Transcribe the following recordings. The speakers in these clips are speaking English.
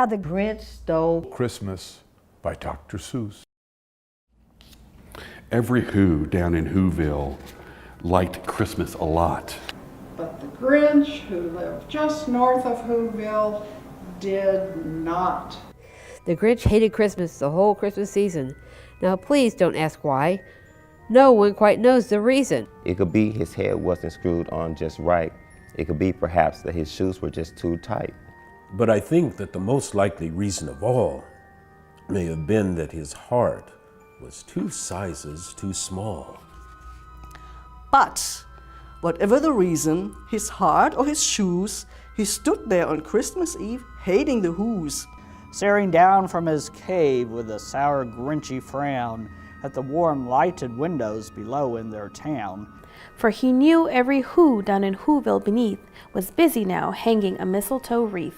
How the Grinch Stole Christmas by Dr. Seuss. Every Who down in Whoville liked Christmas a lot. But the Grinch, who lived just north of Whoville, did not. The Grinch hated Christmas the whole Christmas season. Now please don't ask why. No one quite knows the reason. It could be his head wasn't screwed on just right. It could be perhaps that his shoes were just too tight. But I think that the most likely reason of all may have been that his heart was 2 sizes too small. But whatever the reason, his heart or his shoes, he stood there on Christmas Eve hating the Who's. Staring down from his cave with a sour, grinchy frown at the warm, lighted windows below in their town. For he knew every Who down in Whoville beneath was busy now hanging a mistletoe wreath.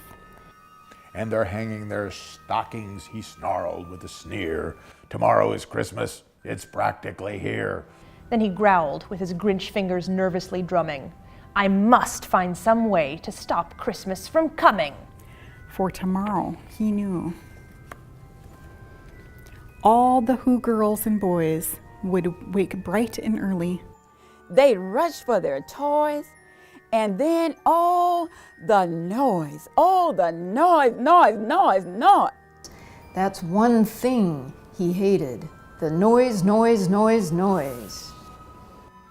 And they're hanging their stockings, he snarled with a sneer. Tomorrow is Christmas, it's practically here. Then he growled with his Grinch fingers nervously drumming. I must find some way to stop Christmas from coming. For tomorrow, he knew, all the Who girls and boys would wake bright and early. They'd rush for their toys, and then the noise, noise. That's one thing he hated. The noise, noise, noise, noise.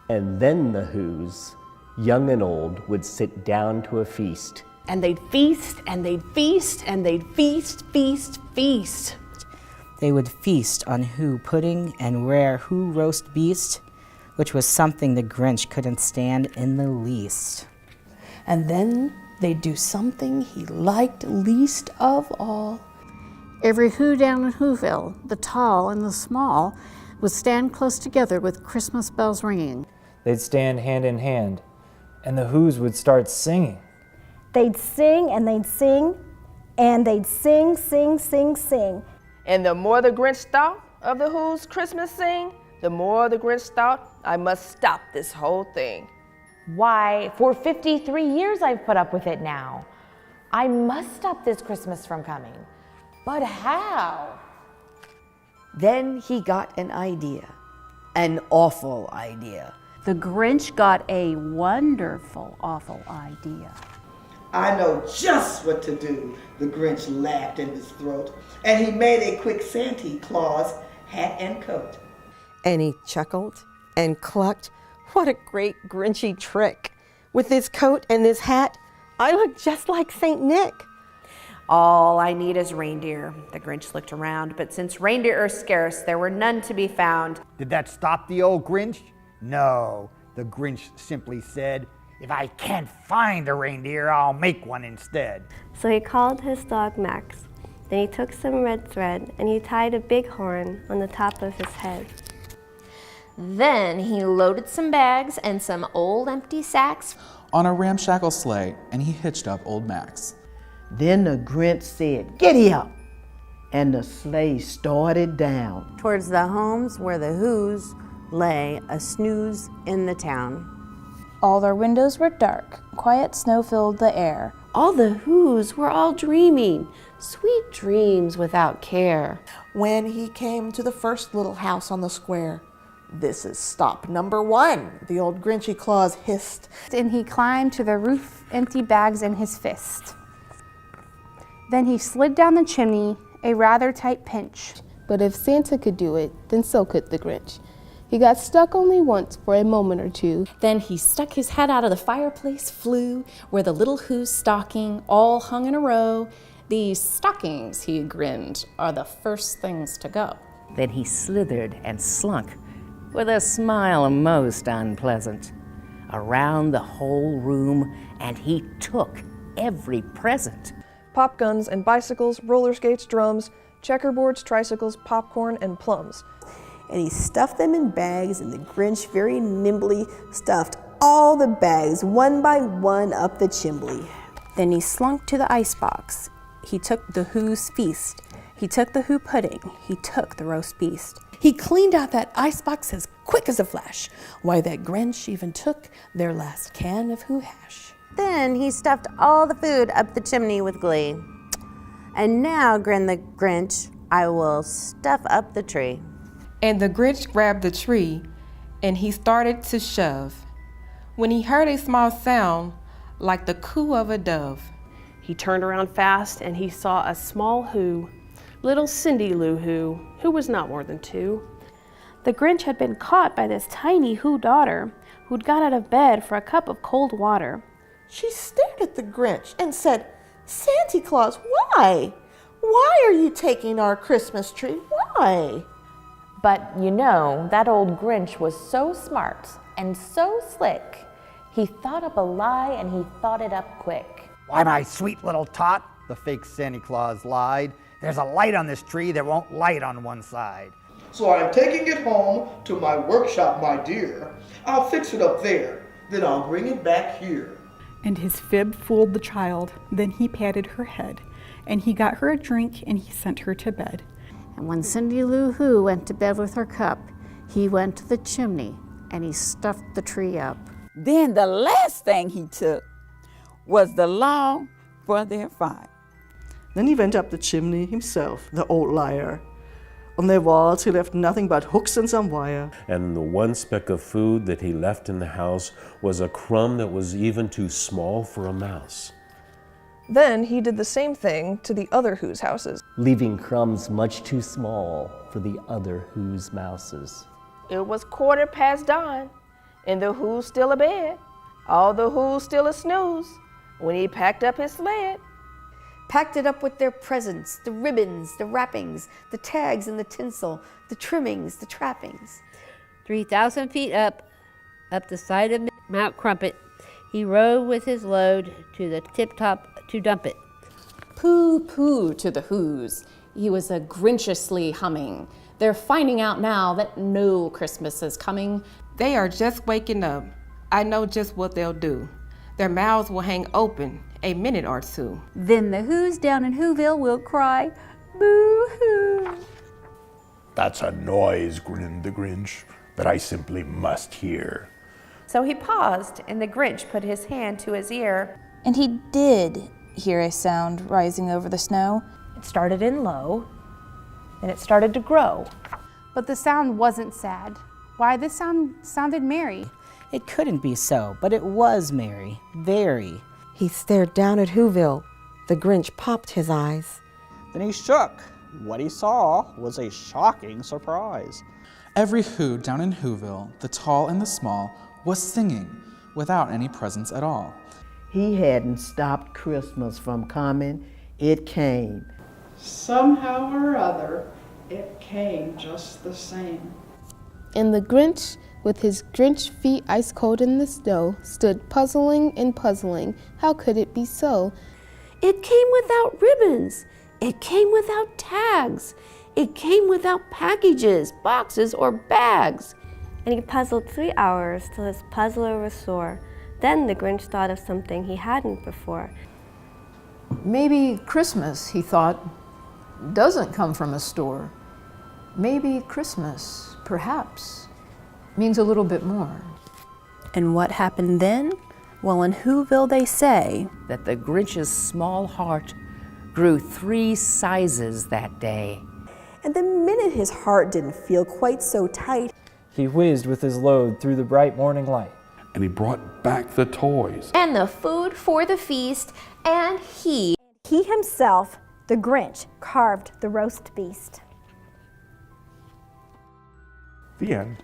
And then the Who's, young and old, would sit down to a feast. And they'd feast, and they'd feast, and they'd feast, feast, feast. They would feast on Who pudding and rare Who roast beast, which was something the Grinch couldn't stand in the least. And then they'd do something he liked least of all. Every Who down in Whoville, the tall and the small, would stand close together with Christmas bells ringing. They'd stand hand in hand, and the Who's would start singing. They'd sing and they'd sing, and they'd sing, sing, sing, sing. And the more the Grinch thought of the Who's Christmas sing, the more the Grinch thought, I must stop this whole thing. Why, for 53 years I've put up with it now. I must stop this Christmas from coming. But how? Then he got an idea, an awful idea. The Grinch got a wonderful, awful idea. I know just what to do, the Grinch laughed in his throat, and he made a quick Santa Claus hat and coat. And he chuckled and clucked. What a great Grinchy trick. With this coat and this hat, I look just like St. Nick. All I need is reindeer. The Grinch looked around, but since reindeer are scarce, there were none to be found. Did that stop the old Grinch? No, the Grinch simply said, if I can't find a reindeer, I'll make one instead. So he called his dog Max. Then he took some red thread and he tied a big horn on the top of his head. Then he loaded some bags and some old empty sacks on a ramshackle sleigh, and he hitched up old Max. Then the Grinch said, "Giddy up!" and the sleigh started down. Towards the homes where the Who's lay a snooze in the town. All their windows were dark, quiet snow filled the air. All the Who's were all dreaming, sweet dreams without care. When he came to the first little house on the square, "This is stop number 1, the old Grinchy Claus hissed. And he climbed to the roof, empty bags in his fist. Then he slid down the chimney, a rather tight pinch. But if Santa could do it, then so could the Grinch. He got stuck only once for a moment or two. Then he stuck his head out of the fireplace flue, where the little Who's stocking all hung in a row. These stockings, he grinned, are the first things to go. Then he slithered and slunk, with a smile most unpleasant, around the whole room, and he took every present. Pop guns and bicycles, roller skates, drums, checkerboards, tricycles, popcorn, and plums. And he stuffed them in bags, and the Grinch very nimbly stuffed all the bags one by one up the chimney. Then he slunk to the icebox. He took the Who's feast. He took the Who pudding. He took the roast beast. He cleaned out that icebox as quick as a flash. Why, that Grinch even took their last can of Who hash. Then he stuffed all the food up the chimney with glee. And now, grinned the Grinch, I will stuff up the tree. And the Grinch grabbed the tree and he started to shove, when he heard a small sound like the coo of a dove. He turned around fast and he saw a small Who, little Cindy Lou Who was not more than 2. The Grinch had been caught by this tiny Who daughter who'd got out of bed for a cup of cold water. She stared at the Grinch and said, "Santa Claus, why? Why are you taking our Christmas tree? Why?" But you know, that old Grinch was so smart and so slick. He thought up a lie and he thought it up quick. Why, my sweet little tot, the fake Santa Claus lied. There's a light on this tree that won't light on one side. So I'm taking it home to my workshop, my dear. I'll fix it up there, then I'll bring it back here. And his fib fooled the child. Then he patted her head, and he got her a drink, and he sent her to bed. And when Cindy Lou Who went to bed with her cup, he went to the chimney, and he stuffed the tree up. Then the last thing he took was the log for their fire. Then he went up the chimney himself, the old liar. On their walls he left nothing but hooks and some wire. And the one speck of food that he left in the house was a crumb that was even too small for a mouse. Then he did the same thing to the other Who's houses, leaving crumbs much too small for the other Who's mouses. It was 9:15, and the Who's still abed. All the Who's still a snooze when he packed up his sled. Packed it up with their presents, the ribbons, the wrappings, the tags and the tinsel, the trimmings, the trappings. 3,000 feet up the side of Mount Crumpet, he rode with his load to the tip-top to dump it. Pooh-pooh to the Who's. He was grinchiously humming. They're finding out now that no Christmas is coming. They are just waking up. I know just what they'll do. Their mouths will hang open a minute or two. Then the Who's down in Whoville will cry, boo-hoo. That's a noise, grinned the Grinch, that I simply must hear. So he paused, and the Grinch put his hand to his ear. And he did hear a sound rising over the snow. It started in low, and it started to grow. But the sound wasn't sad. Why, this sound sounded merry. It couldn't be so, but it was merry, very. He stared down at Whoville. The Grinch popped his eyes. Then he shook. What he saw was a shocking surprise. Every Who down in Whoville, the tall and the small, was singing without any presents at all. He hadn't stopped Christmas from coming. It came. Somehow or other, it came just the same. And the Grinch, with his Grinch feet ice cold in the snow, stood puzzling and puzzling. How could it be so? It came without ribbons. It came without tags. It came without packages, boxes, or bags. And he puzzled 3 hours till his puzzler was sore. Then the Grinch thought of something he hadn't before. Maybe Christmas, he thought, doesn't come from a store. Maybe Christmas, perhaps, means a little bit more. And what happened then? Well, in Whoville they say that the Grinch's small heart grew 3 sizes that day. And the minute his heart didn't feel quite so tight, he whizzed with his load through the bright morning light. And he brought back the toys. And the food for the feast, and he himself, the Grinch, carved the roast beast. The end.